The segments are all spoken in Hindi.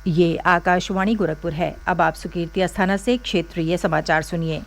ये आकाशवाणी गोरखपुर है। अब आप सुकीर्ति अस्थाना से क्षेत्रीय समाचार सुनिए।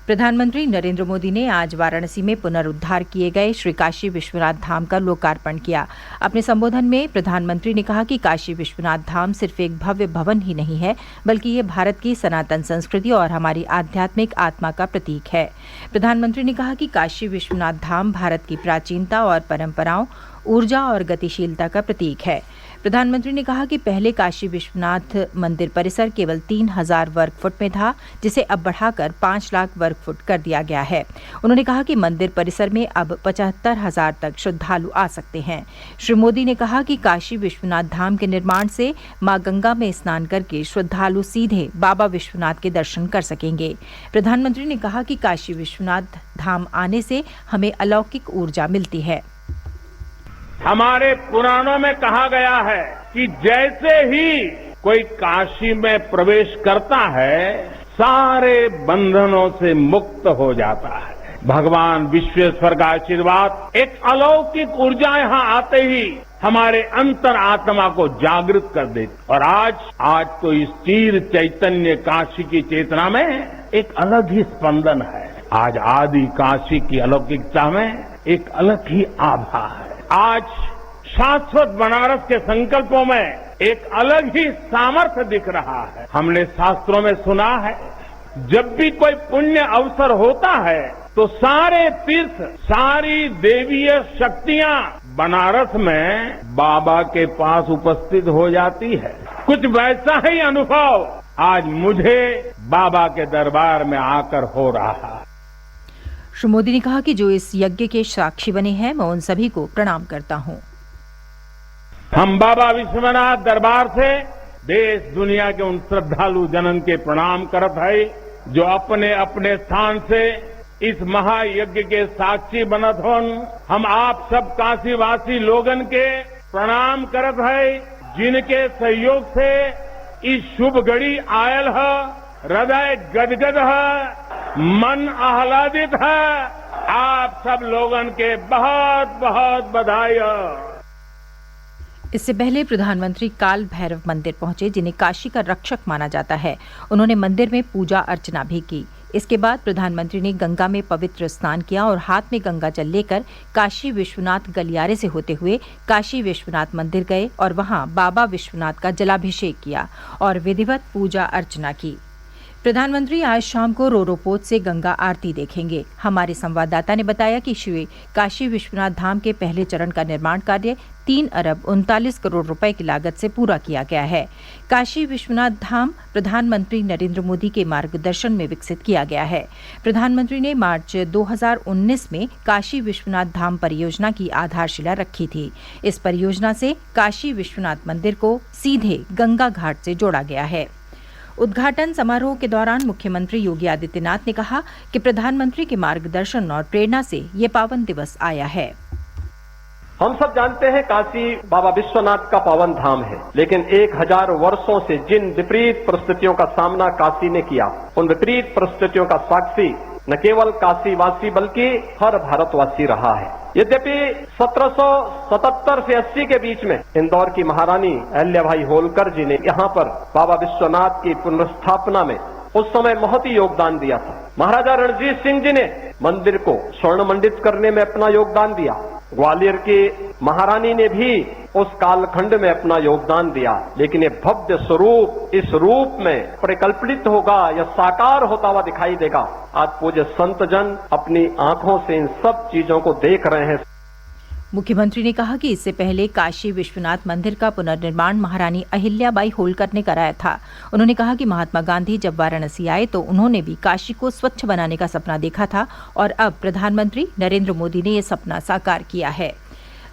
प्रधानमंत्री नरेंद्र मोदी ने आज वाराणसी में पुनरुद्धार किए गए श्री काशी विश्वनाथ धाम का लोकार्पण किया। अपने संबोधन में प्रधानमंत्री ने कहा कि काशी विश्वनाथ धाम सिर्फ एक भव्य भवन ही नहीं है, बल्कि ये भारत की सनातन संस्कृति और हमारी आध्यात्मिक आत्मा का प्रतीक है। प्रधानमंत्री ने कहा कि काशी विश्वनाथ धाम भारत की प्राचीनता और परंपराओं, ऊर्जा और गतिशीलता का प्रतीक है। प्रधानमंत्री ने कहा कि पहले काशी विश्वनाथ मंदिर परिसर केवल 3,000 वर्ग फुट में था, जिसे अब बढ़ाकर 5 लाख वर्ग फुट कर दिया गया है। उन्होंने कहा कि मंदिर परिसर में अब 75,000 तक श्रद्धालु आ सकते हैं। श्री मोदी ने कहा कि काशी विश्वनाथ धाम के निर्माण से मां गंगा में स्नान करके श्रद्धालु सीधे बाबा विश्वनाथ के दर्शन कर सकेंगे। प्रधानमंत्री ने कहा कि काशी विश्वनाथ धाम आने से हमें अलौकिक ऊर्जा मिलती है। हमारे पुराणों में कहा गया है कि जैसे ही कोई काशी में प्रवेश करता है, सारे बंधनों से मुक्त हो जाता है। भगवान विश्वेश्वर का आशीर्वाद, एक अलौकिक ऊर्जा यहाँ आते ही हमारे अंतर आत्मा को जागृत कर देती। और आज तो इस चीर चैतन्य काशी की चेतना में एक अलग ही स्पंदन है। आज आदि काशी की अलौकिकता में एक अलग ही आभा है। आज शाश्वत बनारस के संकल्पों में एक अलग ही सामर्थ्य दिख रहा है। हमने शास्त्रों में सुना है, जब भी कोई पुण्य अवसर होता है तो सारे तीर्थ, सारी देवीय शक्तियां बनारस में बाबा के पास उपस्थित हो जाती है। कुछ वैसा ही अनुभव आज मुझे बाबा के दरबार में आकर हो रहा है। श्री मोदी ने कहा कि जो इस यज्ञ के साक्षी बने हैं, मैं उन सभी को प्रणाम करता हूं। हम बाबा विश्वनाथ दरबार से देश दुनिया के उन श्रद्धालु जनन के प्रणाम करत है, जो अपने अपने स्थान से इस महायज्ञ के साक्षी बनत होन। हम आप सब काशीवासी लोगन के प्रणाम करत है, जिनके सहयोग से इस शुभ घड़ी आयल है। हृदय गदगद है, मन आह्लादित है। आप सब लोगन के बहुत बहुत बधाई है। इससे पहले प्रधानमंत्री काल भैरव मंदिर पहुंचे, जिन्हें काशी का रक्षक माना जाता है। उन्होंने मंदिर में पूजा अर्चना भी की। इसके बाद प्रधानमंत्री ने गंगा में पवित्र स्नान किया और हाथ में गंगा जल लेकर काशी विश्वनाथ गलियारे से होते हुए काशी विश्वनाथ मंदिर गए और वहां बाबा विश्वनाथ का जलाभिषेक किया और विधिवत पूजा अर्चना की। प्रधानमंत्री आज शाम को रोरोपोत से गंगा आरती देखेंगे। हमारे संवाददाता ने बताया कि श्री काशी विश्वनाथ धाम के पहले चरण का निर्माण कार्य 3 अरब 39 करोड़ रुपए की लागत से पूरा किया गया है। काशी विश्वनाथ धाम प्रधानमंत्री नरेंद्र मोदी के मार्गदर्शन में विकसित किया गया है। प्रधानमंत्री ने मार्च 2019 में काशी विश्वनाथ धाम परियोजना की आधारशिला रखी थी। इस परियोजना से काशी विश्वनाथ मंदिर को सीधे गंगा घाट से जोड़ा गया है। उद्घाटन समारोह के दौरान मुख्यमंत्री योगी आदित्यनाथ ने कहा कि प्रधानमंत्री के मार्गदर्शन और प्रेरणा से ये पावन दिवस आया है। हम सब जानते हैं काशी बाबा विश्वनाथ का पावन धाम है, लेकिन 1000 वर्षों से जिन विपरीत परिस्थितियों का सामना काशी ने किया, उन विपरीत परिस्थितियों का साक्षी न केवल काशीवासी बल्कि हर भारतवासी रहा है। यद्यपि 1777 से 80 के बीच में इंदौर की महारानी अहिल्याबाई होलकर जी ने यहाँ पर बाबा विश्वनाथ की पुनर्स्थापना में उस समय बहुत ही योगदान दिया था। महाराजा रणजीत सिंह जी ने मंदिर को स्वर्ण मंडित करने में अपना योगदान दिया। ग्वालियर की महारानी ने भी उस कालखंड में अपना योगदान दिया। लेकिन ये भव्य स्वरूप इस रूप में परिकल्पित होगा या साकार होता हुआ दिखाई देगा। आज पूज्य संत जन अपनी आंखों से इन सब चीजों को देख रहे हैं। मुख्यमंत्री ने कहा कि इससे पहले काशी विश्वनाथ मंदिर का पुनर्निर्माण महारानी अहिल्याबाई होलकर ने कराया था। उन्होंने कहा कि महात्मा गांधी जब वाराणसी आए तो उन्होंने भी काशी को स्वच्छ बनाने का सपना देखा था और अब प्रधानमंत्री नरेंद्र मोदी ने यह सपना साकार किया है।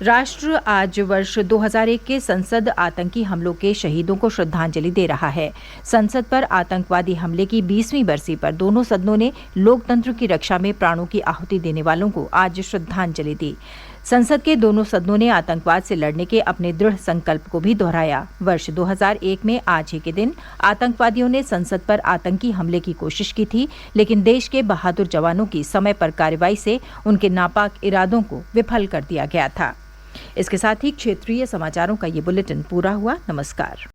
राष्ट्र आज वर्ष 2001 के संसद आतंकी हमलों के शहीदों को श्रद्धांजलि दे रहा है। संसद पर आतंकवादी हमले की 20वीं बरसी पर दोनों सदनों ने लोकतंत्र की रक्षा में प्राणों की आहुति देने वालों को आज श्रद्धांजलि दी। संसद के दोनों सदनों ने आतंकवाद से लड़ने के अपने दृढ़ संकल्प को भी दोहराया। वर्ष 2001 में आज ही के दिन आतंकवादियों ने संसद पर आतंकी हमले की कोशिश की थी, लेकिन देश के बहादुर जवानों की समय पर कार्रवाई से उनके नापाक इरादों को विफल कर दिया गया था। इसके साथ ही क्षेत्रीय समाचारों का ये बुलेटिन पूरा हुआ। नमस्कार।